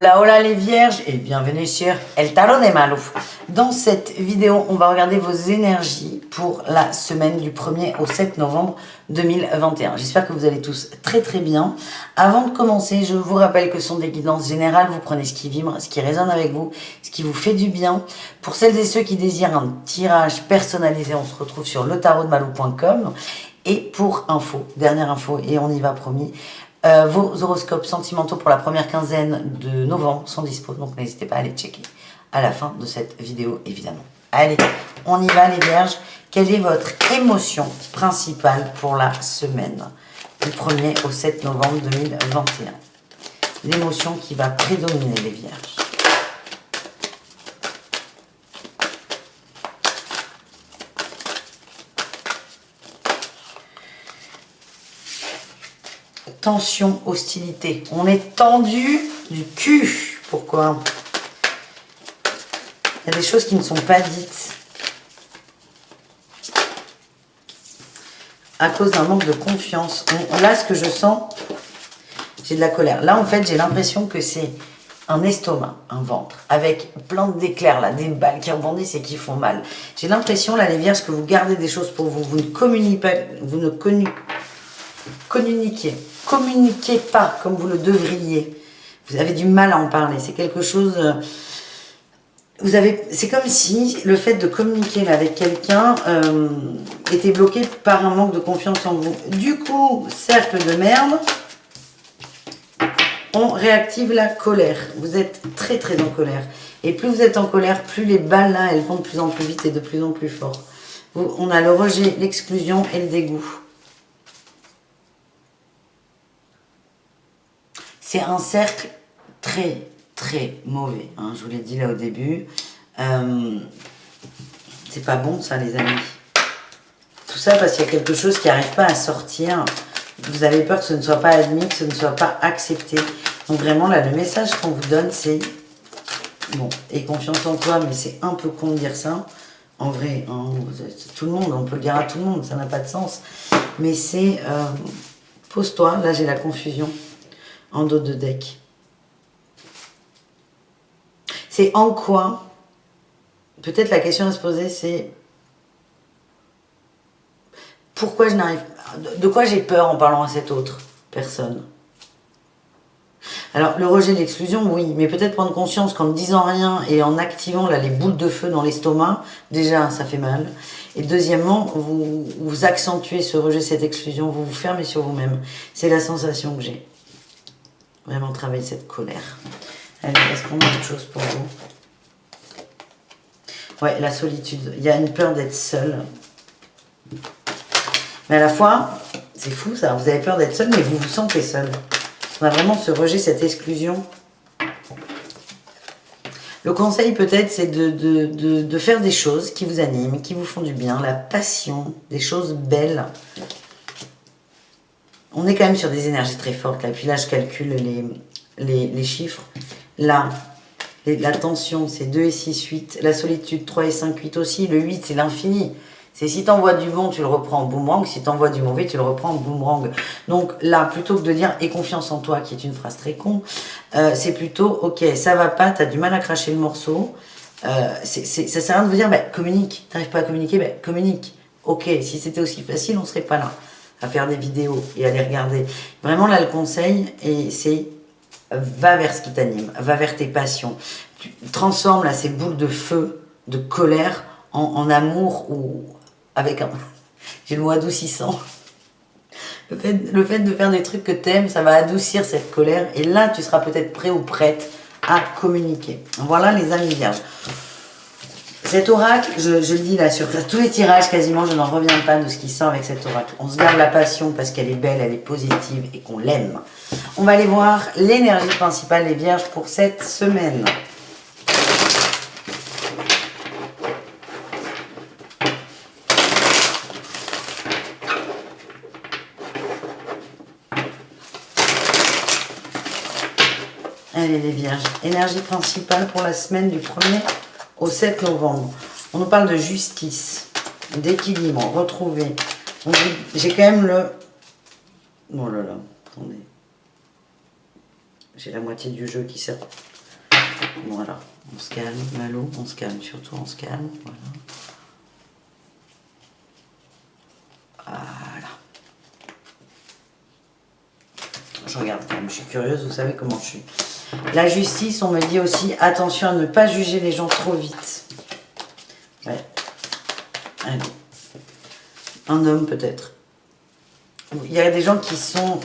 Hola hola les vierges et bienvenue sur El Tarot de Malou. Dans cette vidéo, on va regarder vos énergies pour la semaine du 1er au 7 novembre 2021. J'espère que vous allez tous très très bien. Avant de commencer, je vous rappelle que ce sont des guidances générales. Vous prenez ce qui vibre, ce qui résonne avec vous, ce qui vous fait du bien. Pour celles et ceux qui désirent un tirage personnalisé, on se retrouve sur letarotdemalou.com. Et pour info, dernière info, et on y va promis, vos horoscopes sentimentaux pour la première quinzaine de novembre sont dispo, donc n'hésitez pas à les checker à la fin de cette vidéo, évidemment. Allez, on y va les vierges. Quelle est votre émotion principale pour la semaine du 1er au 7 novembre 2021? L'émotion qui va prédominer les vierges. Tension, hostilité. On est tendu du cul. Pourquoi? Il y a des choses qui ne sont pas dites à cause d'un manque de confiance. Là, ce que je sens, j'ai de la colère. Là, en fait, j'ai l'impression que c'est un estomac, un ventre, avec plein d'éclairs, là, des balles qui rebondissent et qui font mal. J'ai l'impression, là, les vierges, que vous gardez des choses pour vous. Vous ne communiquez pas, vous ne communiquez pas comme vous le devriez. Vous avez du mal à en parler. C'est quelque chose... c'est comme si le fait de communiquer là, avec quelqu'un était bloqué par un manque de confiance en vous. Du coup, cercle de merde, on réactive la colère. Vous êtes très très en colère. Et plus vous êtes en colère, plus les balles là, elles vont de plus en plus vite et de plus en plus fort. On a le rejet, l'exclusion et le dégoût. C'est un cercle très, très mauvais. Hein, je vous l'ai dit là au début. C'est pas bon ça, les amis. Tout ça parce qu'il y a quelque chose qui n'arrive pas à sortir. Vous avez peur que ce ne soit pas admis, que ce ne soit pas accepté. Donc vraiment, là, le message qu'on vous donne, c'est... Bon, aie confiance en toi, mais c'est un peu con de dire ça. En vrai, hein, tout le monde, on peut le dire à tout le monde, ça n'a pas de sens. Mais c'est... pose-toi, là j'ai la confusion. En dos de deck. C'est en quoi? Peut-être la question à se poser, c'est pourquoi je n'arrive pas? De quoi j'ai peur en parlant à cette autre personne? Alors, le rejet, l'exclusion, oui, mais peut-être prendre conscience qu'en ne disant rien et en activant là, les boules de feu dans l'estomac, déjà, ça fait mal. Et deuxièmement, vous accentuez ce rejet, cette exclusion, vous vous fermez sur vous-même. C'est la sensation que j'ai. Vraiment travailler cette colère. Allez, est-ce qu'on a autre chose pour vous? Ouais, la solitude. Il y a une peur d'être seul. Mais à la fois, c'est fou ça, vous avez peur d'être seul, mais vous vous sentez seul. On a vraiment ce rejet, cette exclusion. Le conseil peut-être, c'est de faire des choses qui vous animent, qui vous font du bien, la passion, des choses belles. On est quand même sur des énergies très fortes là. Puis là, je calcule les chiffres. Là, la tension, c'est 2 et 6, 8. La solitude, 3 et 5, 8 aussi. Le 8, c'est l'infini. C'est si tu envoies du bon, tu le reprends en boomerang. Si tu envoies du mauvais, tu le reprends en boomerang. Donc là, plutôt que de dire « aie confiance en toi », qui est une phrase très con, c'est plutôt « ok, ça va pas, tu as du mal à cracher le morceau. Ça sert à rien de vous dire bah, « communique ». Tu n'arrives pas à communiquer, bah, communique. Ok, si c'était aussi facile, on ne serait pas là à faire des vidéos et à les regarder. Vraiment, là, le conseil, c'est va vers ce qui t'anime, va vers tes passions. Tu transformes là, ces boules de feu, de colère, en amour ou avec un... J'ai le mot adoucissant. Le fait de faire des trucs que t'aimes, ça va adoucir cette colère. Et là, tu seras peut-être prêt ou prête à communiquer. Voilà les amis vierges. Cet oracle, je le dis là, sur tous les tirages quasiment, je n'en reviens pas de ce qui sort avec cet oracle. On se garde la passion parce qu'elle est belle, elle est positive et qu'on l'aime. On va aller voir l'énergie principale des vierges pour cette semaine. Allez les vierges, énergie principale pour la semaine du 1er au 7 novembre. On nous parle de justice, d'équilibre, retrouver. J'ai quand même le... Oh là là, attendez. J'ai la moitié du jeu qui sort. Bon alors, on se calme, Malo, on se calme, surtout on se calme, voilà. Voilà. Je regarde quand même, je suis curieuse, vous savez comment je suis. La justice, on me dit aussi, attention à ne pas juger les gens trop vite. Ouais. Allez. Un homme peut-être. Il y a des gens qui sont...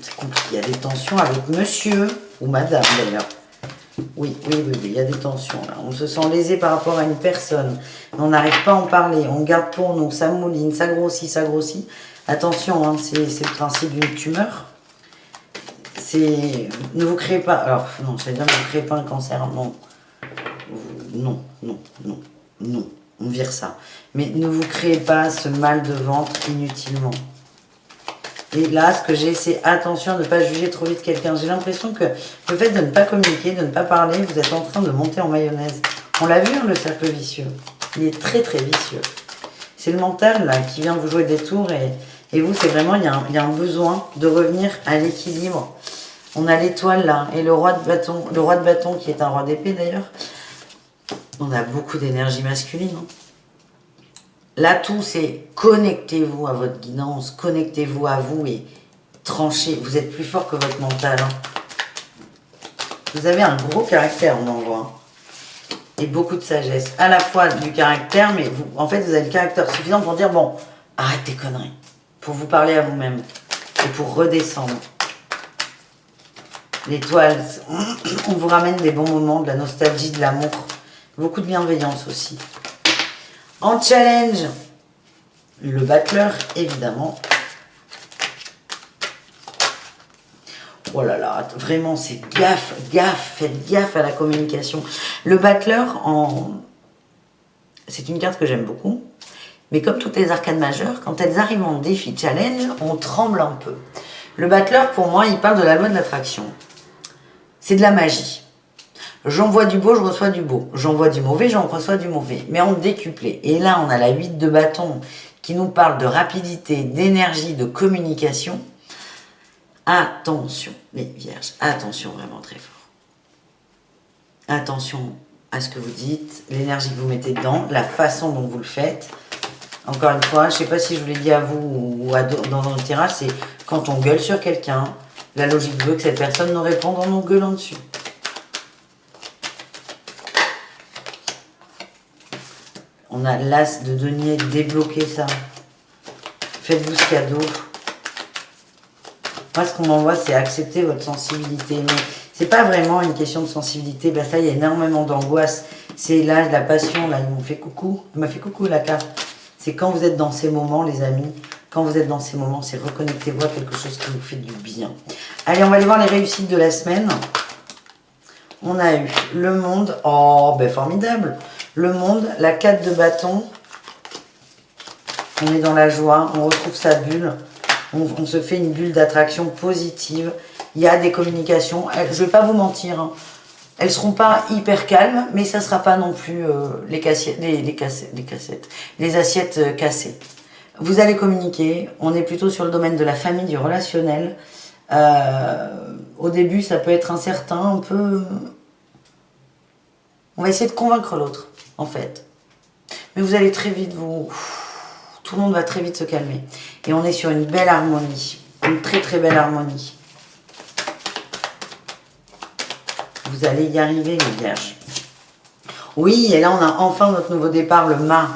c'est compliqué, il y a des tensions avec monsieur ou madame d'ailleurs. Oui, il y a des tensions là. On se sent lésé par rapport à une personne. On n'arrive pas à en parler. On garde pour nous, ça mouline, ça grossit, ça grossit. Attention, hein, c'est le principe d'une tumeur. Ne vous créez pas... Alors, non, je vais dire ne vous créez pas un cancer. Non. Non. On vire ça. Mais ne vous créez pas ce mal de ventre inutilement. Et là, ce que j'ai, c'est attention à ne pas juger trop vite quelqu'un. J'ai l'impression que le fait de ne pas communiquer, de ne pas parler, vous êtes en train de monter en mayonnaise. On l'a vu, hein, le cercle vicieux. Il est très, très vicieux. C'est le mental, là, qui vient vous jouer des tours. Et vous, c'est vraiment, il y a un besoin de revenir à l'équilibre. On a l'étoile, là, et le roi de bâton, qui est un roi d'épée, d'ailleurs. On a beaucoup d'énergie masculine, hein. L'atout, c'est connectez-vous à votre guidance, connectez-vous à vous et tranchez. Vous êtes plus fort que votre mental. Hein. Vous avez un gros caractère, on en voit. Hein. Et beaucoup de sagesse. À la fois du caractère, mais vous, en fait, vous avez le caractère suffisant pour dire, bon, arrête tes conneries. Pour vous parler à vous-même. Et pour redescendre. L'étoile, on vous ramène des bons moments, de la nostalgie, de l'amour. Beaucoup de bienveillance aussi. En challenge, le battleur, évidemment. Oh là là, vraiment, c'est gaffe, faites gaffe à la communication. Le battleur, c'est une carte que j'aime beaucoup. Mais comme toutes les arcanes majeures, quand elles arrivent en défi challenge, on tremble un peu. Le battleur, pour moi, il parle de la loi de l'attraction. C'est de la magie. J'envoie du beau, je reçois du beau. J'envoie du mauvais, j'en reçois du mauvais. Mais en décuplé. Et là, on a la 8 de bâton qui nous parle de rapidité, d'énergie, de communication. Attention, les vierges. Attention vraiment très fort. Attention à ce que vous dites, l'énergie que vous mettez dedans, la façon dont vous le faites. Encore une fois, je ne sais pas si je vous l'ai dit à vous ou dans le tirage, c'est quand on gueule sur quelqu'un, la logique veut que cette personne nous réponde en nous gueulant dessus. On a l'as de denier, débloquer ça. Faites-vous ce cadeau. Moi, ce qu'on m'envoie, c'est accepter votre sensibilité. Mais c'est pas vraiment une question de sensibilité. Ben ça, il y a énormément d'angoisse. C'est là, la passion, là, ils m'ont fait coucou. Il m'a fait coucou, la carte. C'est quand vous êtes dans ces moments, les amis. Quand vous êtes dans ces moments, c'est reconnectez-vous à quelque chose qui vous fait du bien. Allez, on va aller voir les réussites de la semaine. On a eu le monde. Oh, ben formidable. Le monde, la 4 de bâton. On est dans la joie, on retrouve sa bulle. On se fait une bulle d'attraction positive. Il y a des communications. Je ne vais pas vous mentir. Hein. Elles ne seront pas hyper calmes, mais ça ne sera pas non plus les assiettes cassées. Vous allez communiquer. On est plutôt sur le domaine de la famille, du relationnel. Au début, ça peut être incertain, un peu... On va essayer de convaincre l'autre, en fait. Mais vous allez très vite vous... Tout le monde va très vite se calmer. Et on est sur une belle harmonie. Une très très belle harmonie. Vous allez y arriver, les vierges. Oui, et là, on a enfin notre nouveau départ, le mât.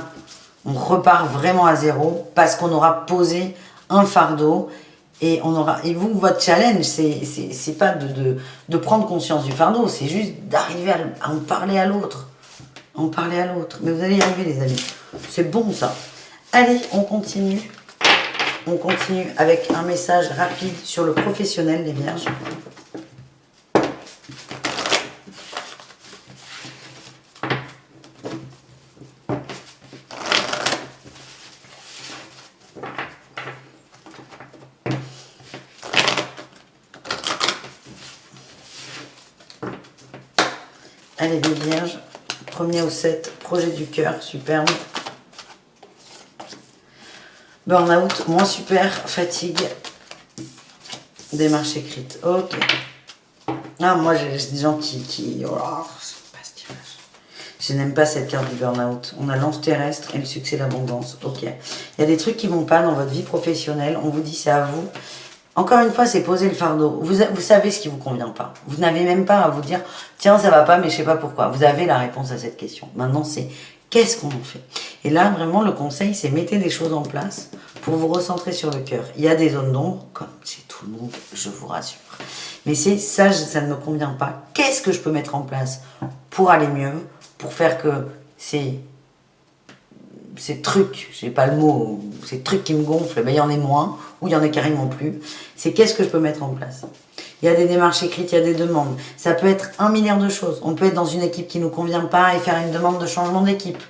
On repart vraiment à zéro parce qu'on aura posé un fardeau. Et vous, votre challenge, c'est pas de prendre conscience du fardeau, c'est juste d'arriver à en parler à l'autre. En parler à l'autre. Mais vous allez y arriver, les amis. C'est bon, ça. Allez, on continue. On continue avec un message rapide sur le professionnel, les vierges. Allez, les vierges. Premier au 7, projet du cœur, superbe. Burn-out, moins super, fatigue, démarche écrite. Ok. Ah, moi, j'ai des gens qui... Oh, c'est pas ce tirage. Je n'aime pas cette carte du burn-out. On a l'ange terrestre et le succès, l'abondance. Ok. Il y a des trucs qui vont pas dans votre vie professionnelle. On vous dit c'est à vous. Encore une fois, c'est poser le fardeau. Vous savez ce qui vous convient pas. Vous n'avez même pas à vous dire tiens, ça va pas, mais je sais pas pourquoi. Vous avez la réponse à cette question. Maintenant, c'est qu'est-ce qu'on en fait? Et là, vraiment, le conseil, c'est mettez des choses en place pour vous recentrer sur le cœur. Il y a des zones d'ombre, comme chez tout le monde, je vous rassure. Mais c'est ça, ça ne me convient pas. Qu'est-ce que je peux mettre en place pour aller mieux, pour faire que ces trucs, j'ai pas le mot, ces trucs qui me gonflent, ben, il y en ait moins, ou il y en a carrément plus. C'est qu'est-ce que je peux mettre en place. Il y a des démarches écrites, il y a des demandes. Ça peut être 1 milliard de choses. On peut être dans une équipe qui ne nous convient pas et faire une demande de changement d'équipe.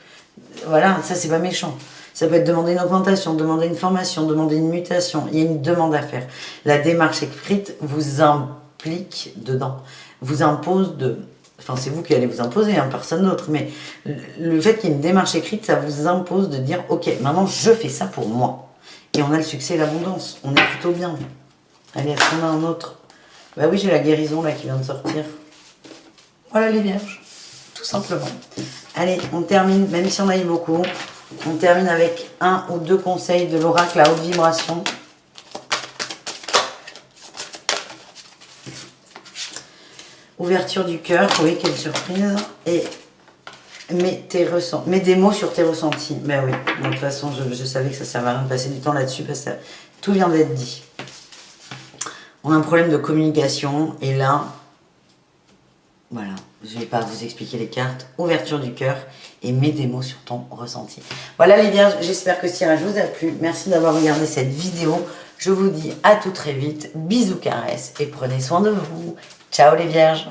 Voilà, ça c'est pas méchant. Ça peut être demander une augmentation, demander une formation, demander une mutation. Il y a une demande à faire. La démarche écrite vous implique dedans, vous impose de... Enfin, c'est vous qui allez vous imposer, hein, personne d'autre. Mais le fait qu'il y ait une démarche écrite, ça vous impose de dire, ok, maintenant je fais ça pour moi. Et on a le succès et l'abondance. On est plutôt bien. Allez, est-ce qu'on a un autre? Bah oui, j'ai la guérison là qui vient de sortir. Voilà les vierges, tout simplement. Allez, on termine, même si on a eu beaucoup, on termine avec 1 ou 2 conseils de l'oracle à haute vibration. Ouverture du cœur, oui, quelle surprise. Et mets des mots sur tes ressentis. Ben oui, de toute façon, je savais que ça ne servait à rien de passer du temps là-dessus parce que tout vient d'être dit. On a un problème de communication et là, voilà, je ne vais pas vous expliquer les cartes. Ouverture du cœur et mets des mots sur ton ressenti. Voilà les vierges, j'espère que ce tirage vous a plu. Merci d'avoir regardé cette vidéo. Je vous dis à tout très vite. Bisous, caresses et prenez soin de vous. Ciao les vierges.